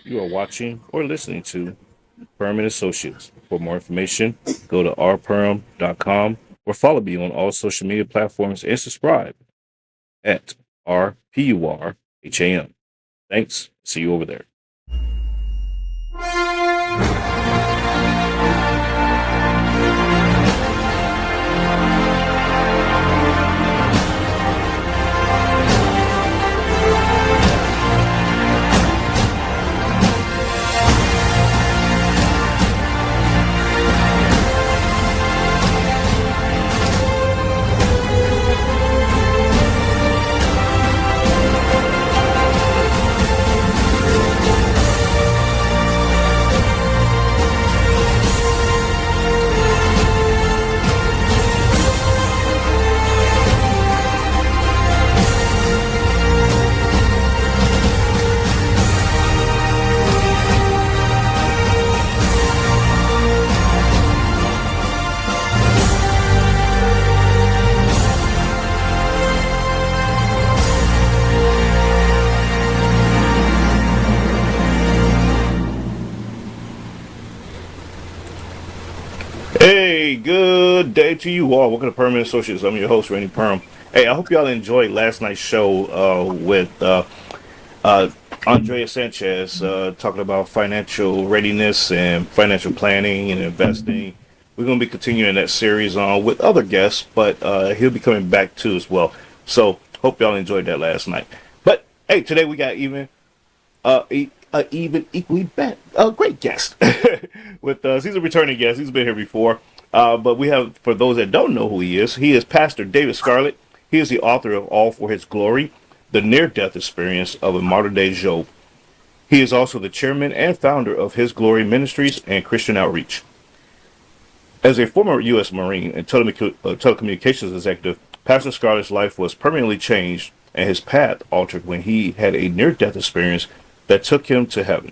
You are watching or listening to Purham and Associates. For more information, go to rpurham.com or follow me on all social media platforms and subscribe at RPURHAM. Thanks. See you over there. Hey, good day to you all. Welcome to Permanent Associates. I'm your host, Randy Purham. Hey, I hope y'all enjoyed last night's show with uh, Andrea Sanchez talking about financial readiness and financial planning and investing. We're going to be continuing that series on with other guests, but he'll be coming back too as well. So, hope y'all enjoyed that last night. But hey, today we got even equally great guest with us. He's a returning guest. He's been here before. But we have, for those that don't know who he is Pastor David Scarlett. He is the author of All for His Glory, the near-death experience of a modern-day Job. He is also the chairman and founder of His Glory Ministries and Christian Outreach. As a former U.S. Marine and telecommunications executive, Pastor Scarlett's life was permanently changed and his path altered when he had a near-death experience that took him to heaven.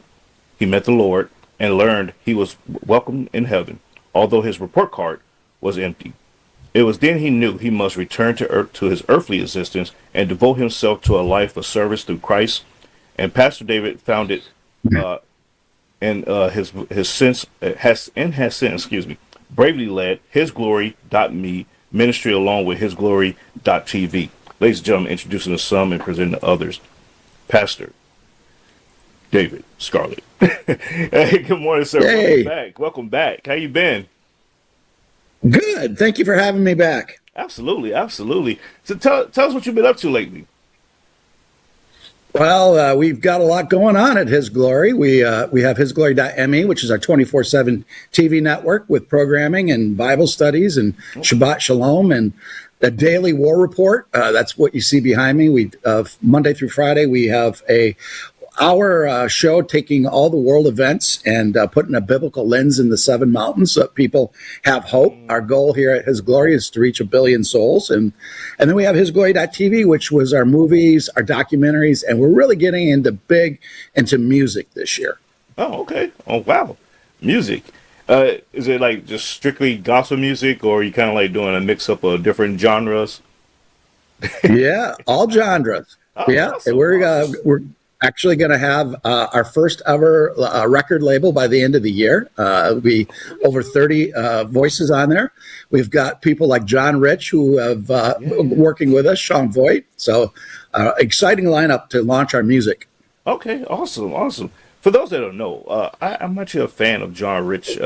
He met the Lord and learned he was welcome in heaven, although his report card was empty. It was then he knew he must return to earth, to his earthly existence, and devote himself to a life of service through Christ. And Pastor David founded and his since has since, bravely led hisglory.me ministry along with hisglory.tv. Ladies and gentlemen, introducing to some and presenting to others, Pastor David Scarlett. Hey, good morning, sir. Hey. Welcome back. How you been? Good. Thank you for having me back. Absolutely. So tell us what you've been up to lately. Well, we've got a lot going on at His Glory. We have hisglory.me, which is our 24/7 TV network with programming and Bible studies and Shabbat Shalom and a daily war report. That's what you see behind me. We Monday through Friday, we have our show taking all the world events and putting a biblical lens in the seven mountains so that people have hope. Our goal here at His Glory is to reach 1 billion souls. And then we have hisglory.tv, which was our movies, our documentaries, and we're really getting into music this year. Oh, okay. Oh, wow. Music. Is it like just strictly gospel music, or are you kind of like doing a mix up of different genres? Yeah, all genres. Oh, Yeah, awesome. we're actually going to have our first ever record label by the end of the year. It'll be over 30 voices on there. We've got people like John Rich who have working with us, Sean Voight. So exciting lineup to launch our music. Okay, awesome. For those that don't know, I'm actually a fan of John Rich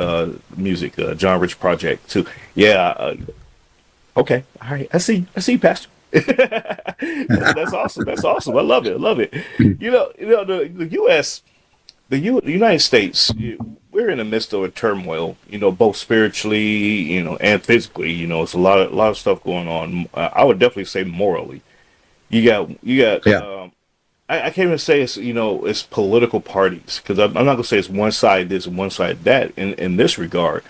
music, John Rich Project too. Yeah. Okay. All right. I see, Pastor. That's awesome. I love it. The U.S., the United States, we're in the midst of a turmoil. Both spiritually, and physically. It's a lot of stuff going on. I would definitely say morally. You got. Yeah. I can't even say it's political parties, because I'm not gonna say it's one side this and one side that in this regard.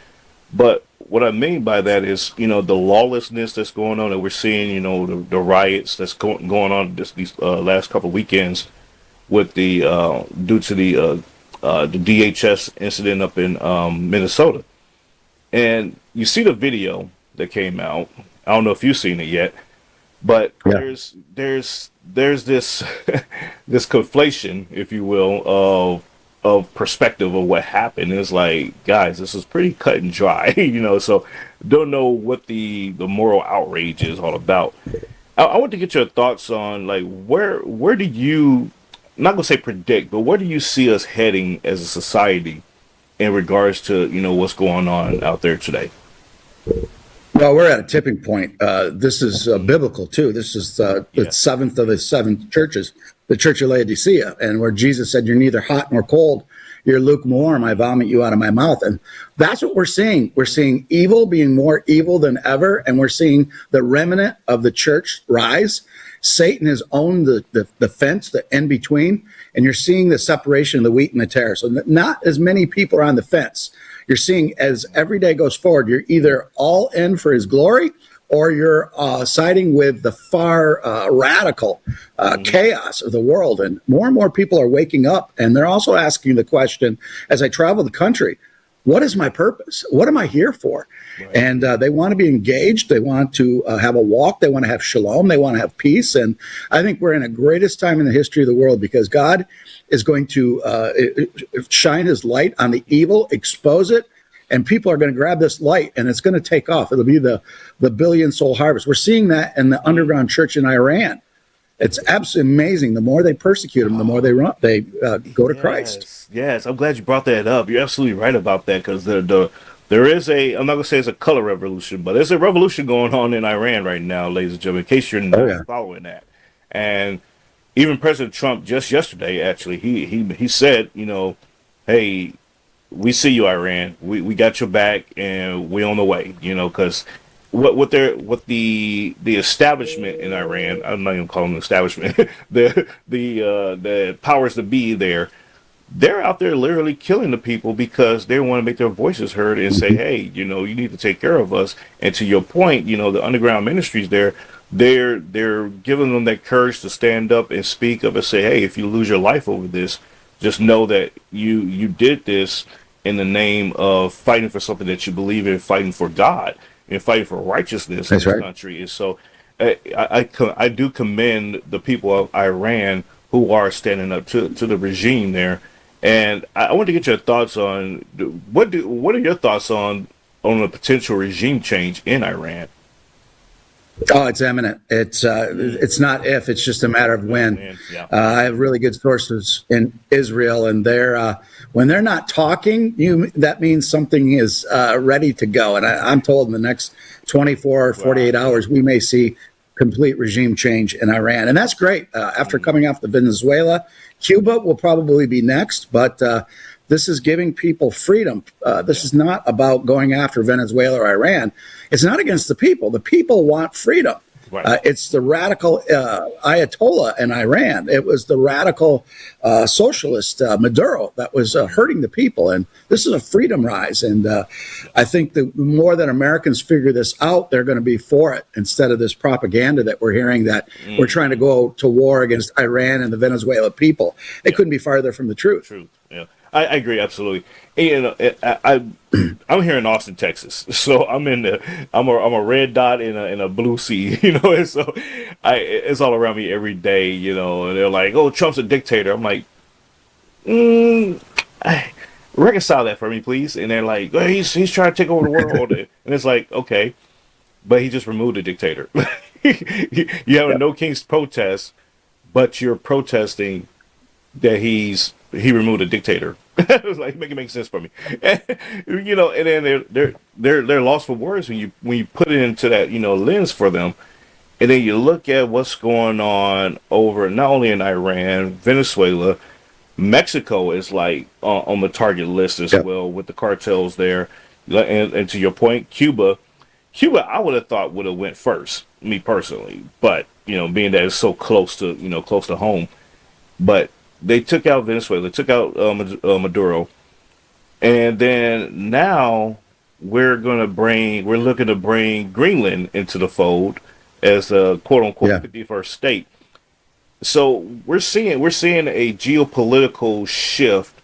But what I mean by that is, the lawlessness that's going on that we're seeing, the riots that's going on these last couple of weekends with the due to the DHS incident up in Minnesota. And you see the video that came out. I don't know if you've seen it yet, but Yeah. there's this this conflation, if you will, of of perspective of what happened. It's like, guys, this is pretty cut and dry, So don't know what the moral outrage is all about. I want to get your thoughts on like where do you, I'm not gonna say predict, but where do you see us heading as a society in regards to what's going on out there today? Well, we're at a tipping point. This is biblical too. This is the Yeah. seventh of the seven churches, the Church of Laodicea, and where Jesus said, "You're neither hot nor cold. You're lukewarm. I vomit you out of my mouth." And that's what we're seeing. We're seeing evil being more evil than ever, and we're seeing the remnant of the church rise. Satan has owned the fence, the in between, and you're seeing the separation of the wheat and the tare. So not as many people are on the fence. You're seeing as every day goes forward, you're either all in for his glory or you're siding with the far radical chaos of the world. And more people are waking up, and they're also asking the question, as I travel the country, what is my purpose? What am I here for? Right. And they want to be engaged. They want to have a walk. They want to have shalom. They want to have peace. And I think we're in the greatest time in the history of the world, because God is going to shine his light on the evil, expose it, and people are going to grab this light, and it's going to take off. It'll be the billion soul harvest. We're seeing that in the underground church in Iran. It's absolutely amazing. The more they persecute them, the more they go to Christ. Yes, I'm glad you brought that up. You're absolutely right about that, because there is I'm not going to say it's a color revolution, but there's a revolution going on in Iran right now, ladies and gentlemen, in case you're not following that. And even President Trump just yesterday, actually, he said, hey, we see you, Iran. We got your back, and we're on the way. Because what the establishment in Iran, I'm not even calling them establishment, the powers that be there, they're out there literally killing the people because they want to make their voices heard and say, hey, you need to take care of us. And to your point, the underground ministries there, they're giving them that courage to stand up and speak up and say, hey, if you lose your life over this, just know that you did this in the name of fighting for something that you believe in, fighting for God and fighting for righteousness in this country. And so I do commend the people of Iran who are standing up to the regime there. And I want to get your thoughts on what are your thoughts on a potential regime change in Iran? Oh, it's imminent. It's not if, it's just a matter of when. Yeah. I have really good sources in Israel, and they're when they're not talking, that means something is ready to go. And I'm told in the next 24 or 48 hours, we may see complete regime change in Iran. And that's great. After coming off the Venezuela, Cuba will probably be next, but this is giving people freedom. This is not about going after Venezuela or Iran. It's not against the people. The people want freedom. Right. It's the radical Ayatollah in Iran. It was the radical socialist Maduro that was hurting the people. And this is a freedom rise. And I think the more that Americans figure this out, they're going to be for it, instead of this propaganda that we're hearing that we're trying to go to war against Iran and the Venezuela people. It couldn't be farther from the truth. Yeah. I agree absolutely. And, I'm here in Austin, Texas, so I'm a red dot in a blue sea, and so it's all around me every day, and they're like, "Oh, Trump's a dictator." I'm like, reconcile that for me, please. And they're like, "Oh, he's trying to take over the world," and it's like, okay, but he just removed a dictator. You have a No Kings protest, but you're protesting that he removed a dictator. It was like, make it make sense for me. And then they're lost for words when you put it into that lens for them. And then you look at what's going on over not only in Iran, Venezuela, Mexico is like on the target list as well, with the cartels there. And to your point, Cuba I would have thought would have went first, me personally, but being that it's so close to home. But they took out Venezuela, they took out Maduro, and then now we're looking to bring Greenland into the fold as a quote unquote 51st state. So we're seeing a geopolitical shift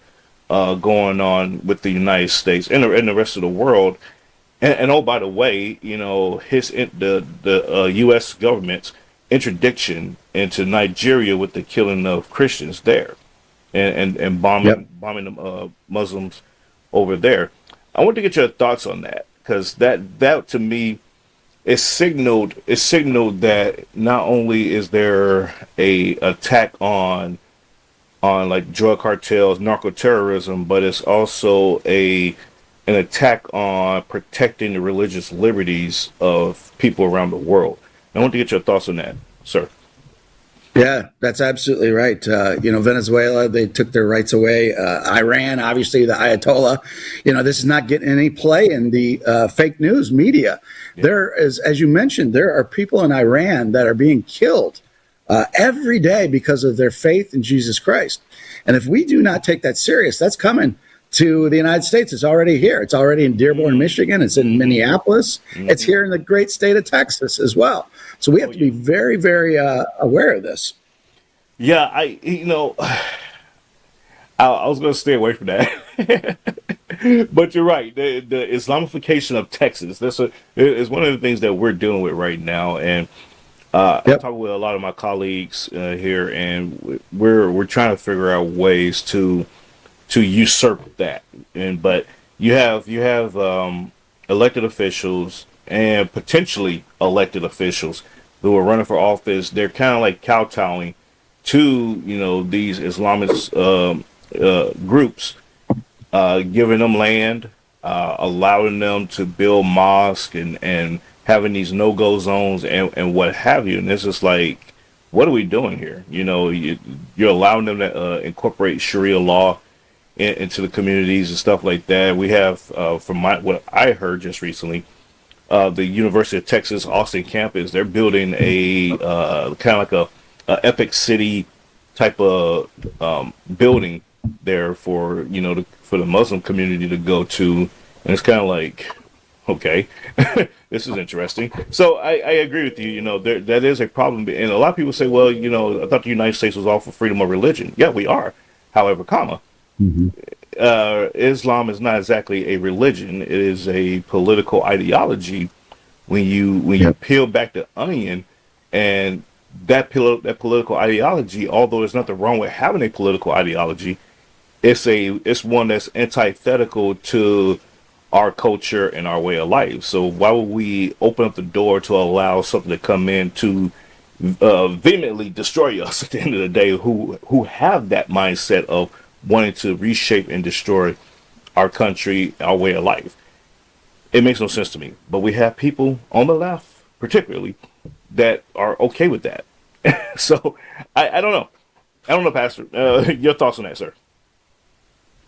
going on with the United States and the rest of the world. And oh, by the way, the U.S. government's interdiction into Nigeria with the killing of Christians there. and Yep. bombing the Muslims over there. I want to get your thoughts on that because that to me is signaled that not only is there a attack on like drug cartels, narco terrorism, but it's also a an attack on protecting the religious liberties of people around the world. I want to get your thoughts on that, sir. Yeah, that's absolutely right. Venezuela, they took their rights away. Iran, obviously, the Ayatollah. This is not getting any play in the fake news media. Yeah. There is, as you mentioned, there are people in Iran that are being killed every day because of their faith in Jesus Christ. And if we do not take that serious, that's coming to the United States. It's already here. It's already in Dearborn, Michigan. It's in Minneapolis. It's here in the great state of Texas as well. So we have to be very, very aware of this. Yeah, I was going to stay away from that, but you're right. The Islamification of Texas. Is one of the things that we're dealing with right now, and I'm Yep. talking with a lot of my colleagues here, and we're trying to figure out ways to usurp that. But you have elected officials and potentially elected officials who are running for office. They're kind of like kowtowing to these Islamist groups, giving them land, allowing them to build mosques and having these no-go zones and what have you. And it's just like, what are we doing here? You're allowing them to incorporate Sharia law into the communities and stuff like that. We have, from what I heard just recently, the University of Texas Austin campus, they're building a kind of like a epic city type of building there for for the Muslim community to go to, and it's kind of like, okay, this is interesting. So I agree with you. That is a problem, and a lot of people say, well, I thought the United States was all for freedom of religion. Yeah, we are. However, Islam is not exactly a religion. It is a political ideology. When you peel back the onion, and that political ideology, although there's nothing wrong with having a political ideology, it's one that's antithetical to our culture and our way of life. So why would we open up the door to allow something to come in to vehemently destroy us at the end of the day, who have that mindset of wanting to reshape and destroy our country, our way of life? It makes no sense to me. But we have people on the left, particularly, that are okay with that. So I don't know. I don't know, Pastor. Your thoughts on that, sir?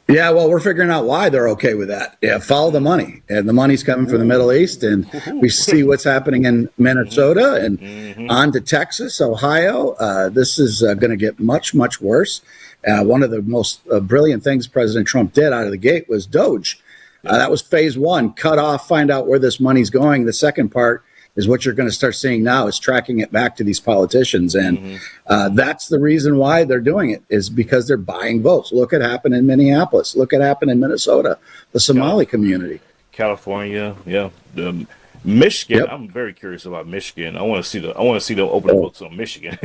Yeah, well, we're figuring out why they're okay with that. Yeah, follow the money. And the money's coming from the Middle East. And we see what's happening in Minnesota and on to Texas, Ohio. This is going to get much, much worse. One of the most brilliant things President Trump did out of the gate was Doge. That was phase one, cut off, find out where this money's going. The second part is what you're going to start seeing now is tracking it back to these politicians. And that's the reason why they're doing it, is because they're buying votes. Look at happen in Minneapolis. Look at happen in Minnesota, the Somali community. California, yeah. Michigan, Yep. I'm very curious about Michigan. I want to see the open books on Michigan.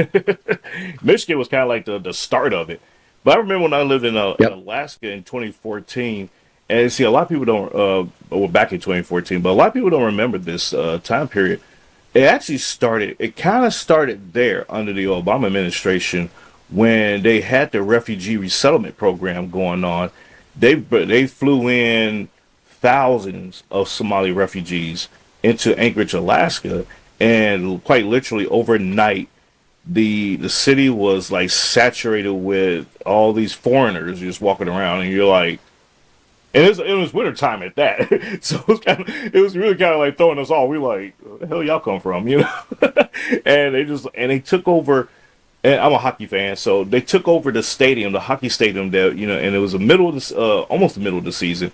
Michigan was kind of like the start of it. But I remember when I lived in Alaska in 2014. And see, a lot of people don't, well, back in 2014, but a lot of people don't remember this time period. It kind of started there under the Obama administration when they had the refugee resettlement program going on. They flew in thousands of Somali refugees into Anchorage, Alaska, and quite literally overnight, the city was like saturated with all these foreigners just walking around, and you're like, and it was winter time at that, so it was really kind of like throwing us all. We like, where the hell y'all come from, and they took over. And I'm a hockey fan, so they took over the stadium, the hockey stadium that and it was almost the middle of the season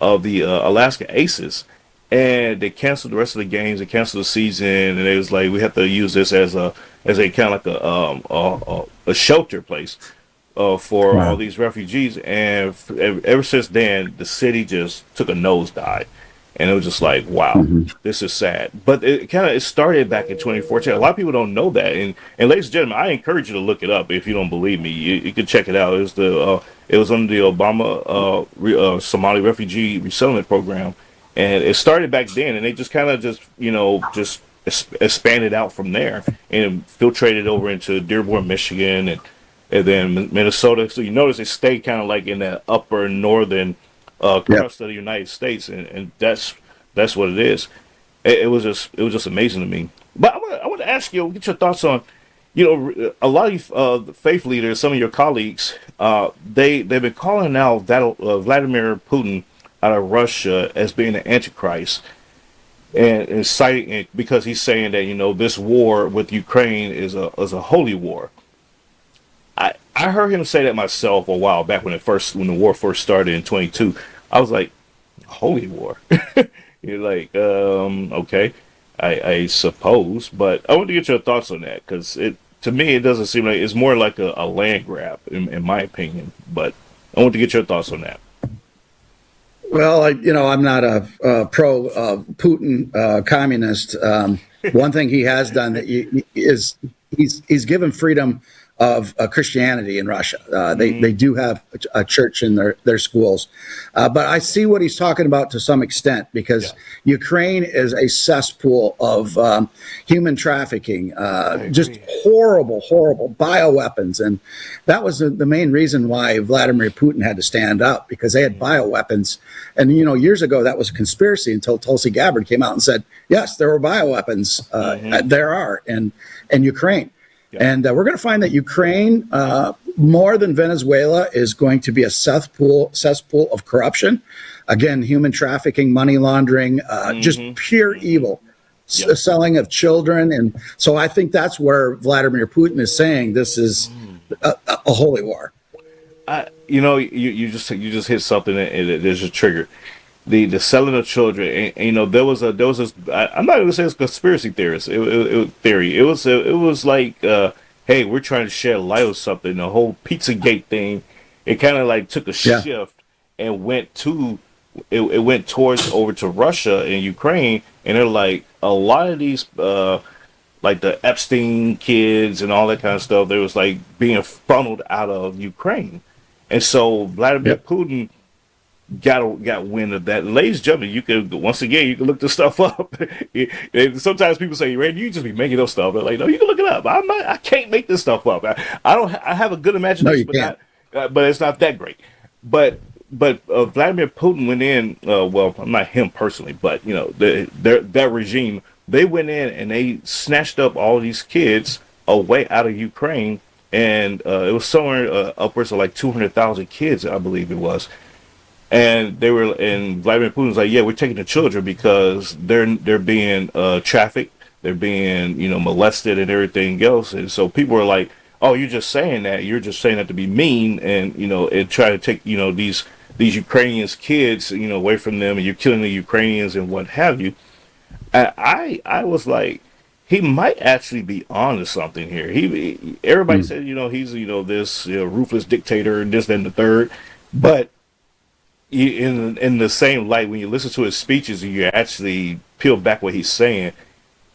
of the Alaska Aces, and they canceled the rest of the games. They canceled the season, and it was like we have to use this as a kind of like a shelter place for all these refugees. And ever since then, the city just took a nosedive. And it was just like, wow, this is sad. But it started back in 2014. A lot of people don't know that. And ladies and gentlemen, I encourage you to look it up if you don't believe me. You can check it out. It was under the Obama Somali refugee resettlement program, and it started back then. And they just kind of just expanded out from there and filtrated over into Dearborn, Michigan, and then Minnesota. So you notice it stayed kind of like in that upper northern Yep. crust of the United States, and that's what it is. It was just amazing to me. But I want to ask you, get your thoughts on, a lot of the faith leaders, some of your colleagues, they've been calling out that Vladimir Putin out of Russia as being the Antichrist, and citing it because he's saying that this war with Ukraine is a holy war. I heard him say that myself a while back when the war first started in 22. I was like, holy war. You're like, okay, I suppose, but I want to get your thoughts on that because to me it doesn't seem like it's more like a land grab in my opinion. But I want to get your thoughts on that. Well, I'm not a pro Putin communist. One thing he has done is he's given freedom of Christianity in Russia. They do have a church in their schools. But I see what he's talking about to some extent because Ukraine is a cesspool of human trafficking, just horrible, horrible bioweapons. And that was the main reason why Vladimir Putin had to stand up because they had bioweapons. And, years ago, that was a conspiracy until Tulsi Gabbard came out and said, yes, there were bioweapons. There are in Ukraine. And we're going to find that Ukraine, more than Venezuela, is going to be a cesspool of corruption. Again, human trafficking, money laundering, just pure evil, selling of children. And so I think that's where Vladimir Putin is saying this is a holy war. You just hit something that there's a trigger. The selling of children, and there was this. I'm not even saying it's conspiracy theorist. Theory. It was like, hey, we're trying to shed light on something. The whole Pizzagate thing, it kind of like took a shift and went towards over to Russia and Ukraine, and they're like a lot of these, like the Epstein kids and all that kind of stuff. They was like being funneled out of Ukraine, and so Vladimir Putin got wind of that. Ladies and gentlemen, you can look this stuff up. And sometimes people say, Randy, you just be making up stuff. They're like, no, you can look it up. I can't make this stuff up. I have a good imagination, but it's not that great. But Vladimir Putin went in. Well, not him personally, but that regime. They went in and they snatched up all these kids away out of Ukraine, and it was somewhere upwards of like 200,000 kids, I believe it was. And Vladimir Putin's like, yeah, we're taking the children because they're being trafficked, they're being molested and everything else. And so people are like, oh, you're just saying that to be mean and and try to take these Ukrainians kids away from them, and you're killing the Ukrainians and what have you. I was like, he might actually be on to something here. Everybody said he's this ruthless dictator and this and the third, but in the same light, when you listen to his speeches and you actually peel back what he's saying,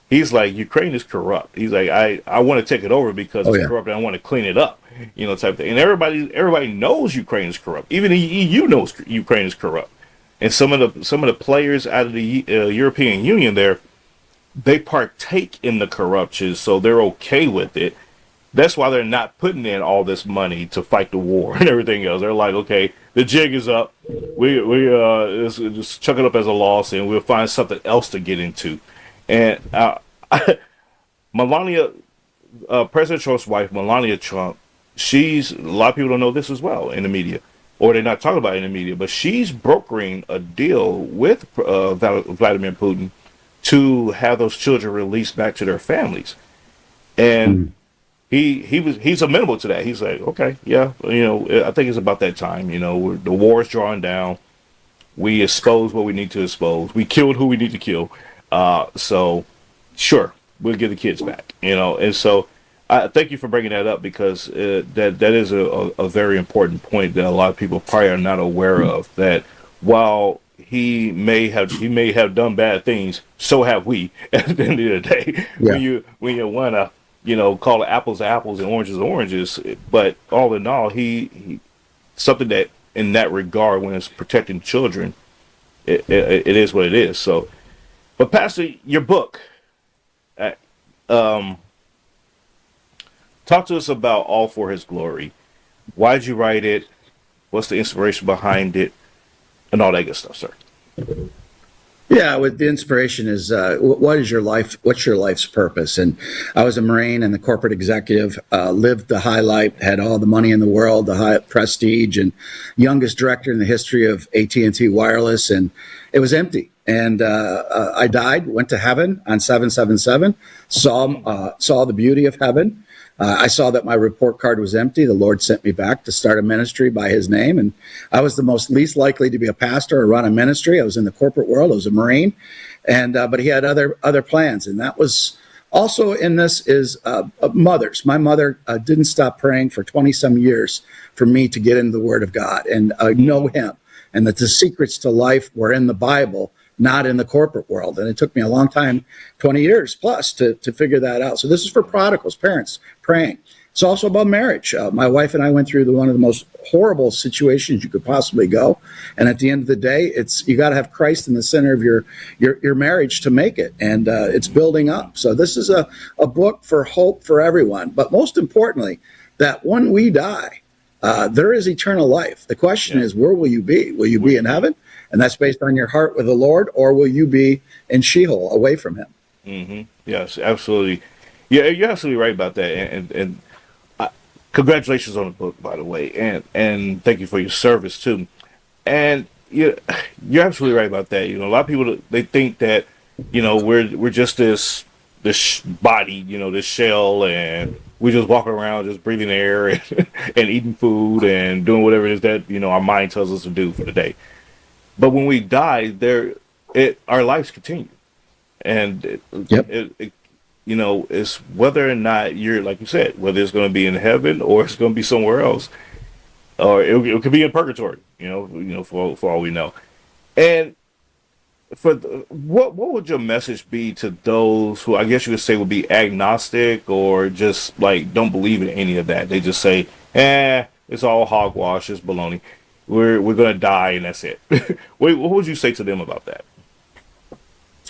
he's like, Ukraine is corrupt. He's like, I want to take it over because it's corrupt and I want to clean it up, type of thing. And everybody knows Ukraine is corrupt. Even the EU knows Ukraine is corrupt. And some of the players out of the European Union there, they partake in the corruption, so they're okay with it. That's why they're not putting in all this money to fight the war and everything else. They're like, okay, the jig is up. We just chuck it up as a loss, and we'll find something else to get into. And Melania, President Trump's wife, Melania Trump, a lot of people don't know this as well in the media, or they're not talking about it in the media, but she's brokering a deal with Vladimir Putin to have those children released back to their families. And he's amenable to that. He's like, okay, yeah, I think it's about that time. The war is drawing down. We expose what we need to expose. We killed who we need to kill. So sure, we'll get the kids back. And so I thank you for bringing that up because that is a very important point that a lot of people probably are not aware of. That while he may have done bad things. So have we. At the end of the day, Yeah. when you want to call it apples to apples and oranges to oranges, but all in all, he something that in that regard when it's protecting children, it is what it is. So, but Pastor, your book, uh, um, talk to us about All for His Glory. Why did you write it? What's the inspiration behind it? And all that good stuff, sir. Yeah, with the inspiration is what is your life? What's your life's purpose? And I was a Marine and the corporate executive, lived the high life, had all the money in the world, the high prestige, and youngest director in the history of AT&T Wireless, and it was empty. And I died, went to heaven on 777, saw the beauty of heaven. I saw that my report card was empty. The Lord sent me back to start a ministry by His name. And I was the most least likely to be a pastor or run a ministry. I was in the corporate world. I was a Marine. And but He had other plans. And that was also in this is mothers. My mother didn't stop praying for 20-some years for me to get into the Word of God and know Him. And that the secrets to life were in the Bible, not in the corporate world. And it took me a long time, 20 years plus, to figure that out. So this is for prodigals, parents praying. It's also about marriage. My wife and I went through one of the most horrible situations you could possibly go. And at the end of the day, you got to have Christ in the center of your marriage to make it. And it's building up. So this is a book for hope for everyone. But most importantly, that when we die, there is eternal life. The question is, where will you be? Will you be in heaven? And that's based on your heart with the Lord, or will you be in Sheol, away from Him? Mm-hmm. Yes, absolutely. Yeah, you're absolutely right about that. And congratulations on the book, by the way, and thank you for your service too. And you're absolutely right about that. A lot of people, they think that we're just this body, this shell, and we just walk around just breathing air and eating food and doing whatever it is that our mind tells us to do for the day. But when we die, our lives continue, and Yep. it's whether or not you're, like you said, whether it's going to be in heaven or it's going to be somewhere else, or it could be in purgatory. For all we know. And what would your message be to those who I guess you would say would be agnostic or just like don't believe in any of that? They just say, it's all hogwash, it's baloney. We're gonna die and that's it. What would you say to them about that?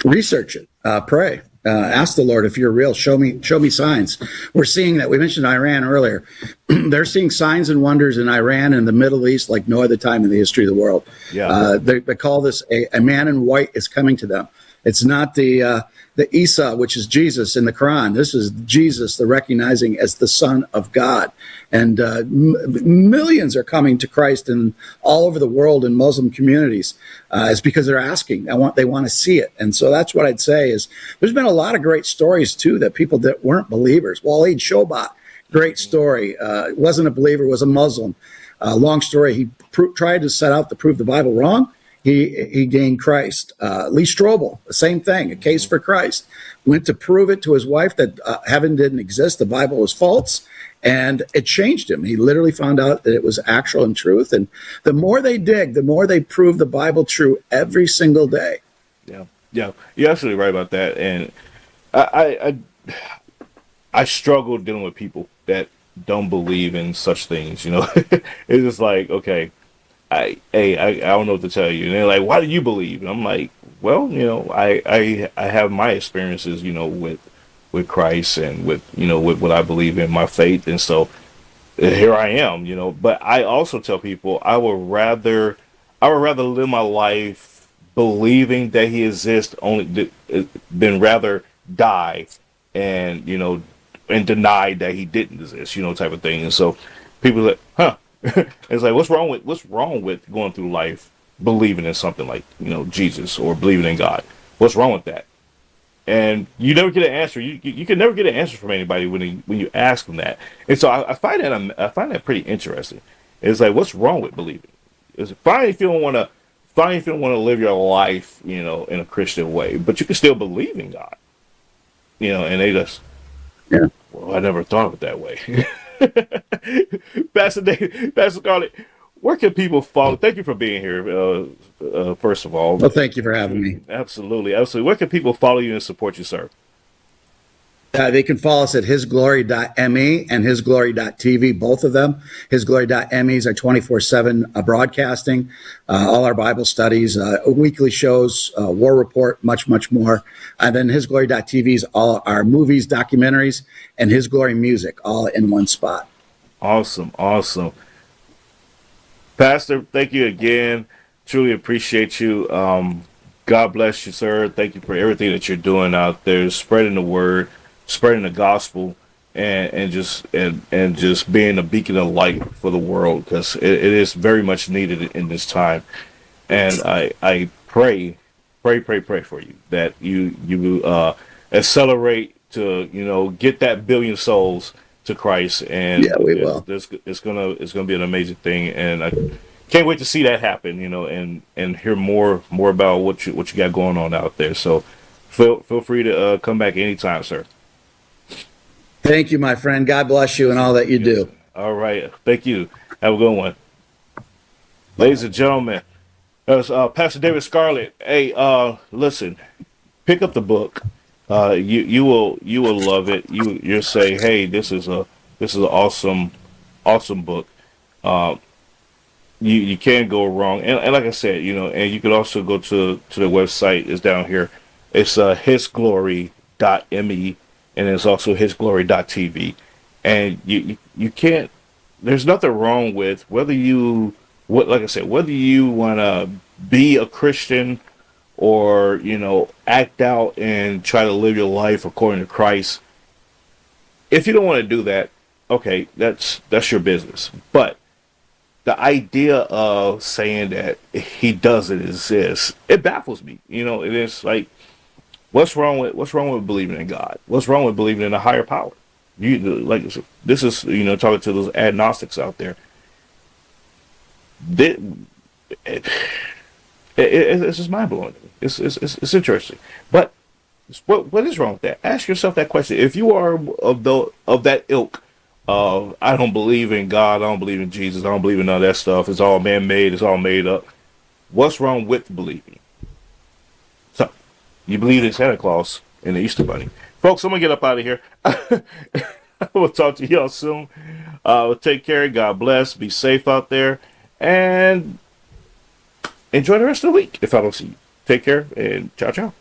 Research it, pray, ask the Lord if you're real. Show me signs. We're seeing that. We mentioned Iran earlier. They're seeing signs and wonders in Iran and the Middle East like no other time in the history of the world. Yeah. They call this a man in white is coming to them. It's not the Isa, which is Jesus in the Quran. This is Jesus, the recognizing as the Son of God. And millions are coming to Christ in all over the world in Muslim communities. It's because they're asking. They want to see it. And so that's what I'd say is there's been a lot of great stories, too, that people that weren't believers. Waleed Shobat, great story. Wasn't a believer, was a Muslim. Long story. He tried to set out to prove the Bible wrong. He gained Christ. Lee Strobel, the same thing, a case for Christ. Went to prove it to his wife that heaven didn't exist, the Bible was false, and it changed him. He literally found out that it was actual and truth. And the more they dig, the more they prove the Bible true every single day. Yeah, you're absolutely right about that. And I struggle dealing with people that don't believe in such things. It's just like, okay. I don't know what to tell you. And they're like, why do you believe? And I'm like, well, I have my experiences, with Christ and with what I believe in, my faith. And so here I am, but I also tell people I would rather live my life believing that He exists than rather die and, and deny that He didn't exist, type of thing. And so people are like, huh. It's like, what's wrong with going through life believing in something like Jesus or believing in God? What's wrong with that? And you never get an answer. You can never get an answer from anybody when you ask them that. And so I find that pretty interesting. It's like, what's wrong with believing? It's fine if you don't want to live your life in a Christian way, but you can still believe in God. And they just well, I never thought of it that way. Pastor Scarlett, where can people follow? Thank you for being here. First of all, Well, thank you for having me. absolutely, absolutely. Where can people follow you and support you, sir? They can follow us at hisglory.me and hisglory.tv, both of them. Hisglory.me is our 24/7 broadcasting, all our Bible studies, weekly shows, War Report, much, much more. And then hisglory.tv is all our movies, documentaries, and His Glory music, all in one spot. Awesome, awesome. Pastor, thank you again. Truly appreciate you. God bless you, sir. Thank you for everything that you're doing out there, spreading the word, spreading the gospel, and just being a beacon of light for the world, because it is very much needed in this time. And I pray for you that you accelerate to get that billion souls to Christ, and Yeah, we will. it's gonna be an amazing thing, and I can't wait to see that happen. And hear more about what you got going on out there. So feel free to come back anytime, sir. Thank you, my friend. God bless you and all that you do. All right, thank you. Have a good one, ladies and gentlemen. That's Pastor David Scarlett. Hey, listen, pick up the book. You will love it. You'll say, hey, this is an awesome book. You can't go wrong. And like I said, and you could also go to the website. It's down here. It's hisglory.me, and it's also hisglory.tv. And you can't. There's nothing wrong with whether you want to be a Christian or act out and try to live your life according to Christ. If you don't want to do that, okay, that's your business. But the idea of saying that he doesn't exist, it baffles me. It is like, what's wrong with believing in God? What's wrong with believing in a higher power? This is talking to those agnostics out there. It's just mind blowing. It's interesting, but what is wrong with that? Ask yourself that question. If you are of that ilk of, I don't believe in God, I don't believe in Jesus, I don't believe in none of that stuff, it's all man made, it's all made up. What's wrong with believing? So you believe in Santa Claus and the Easter Bunny, folks? I'm gonna get up out of here. We'll talk to y'all soon. Take care. God bless. Be safe out there, and enjoy the rest of the week if I don't see you. Take care, and ciao, ciao.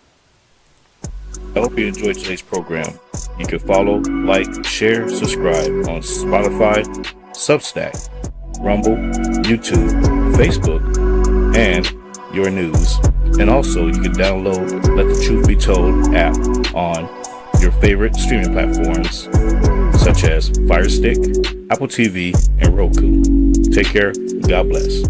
I hope you enjoyed today's program. You can follow, like, share, subscribe on Spotify, Substack, Rumble, YouTube, Facebook, and your news. And also, you can download Let the Truth Be Told app on your favorite streaming platforms, such as Fire Stick, Apple TV, and Roku. Take care. God bless.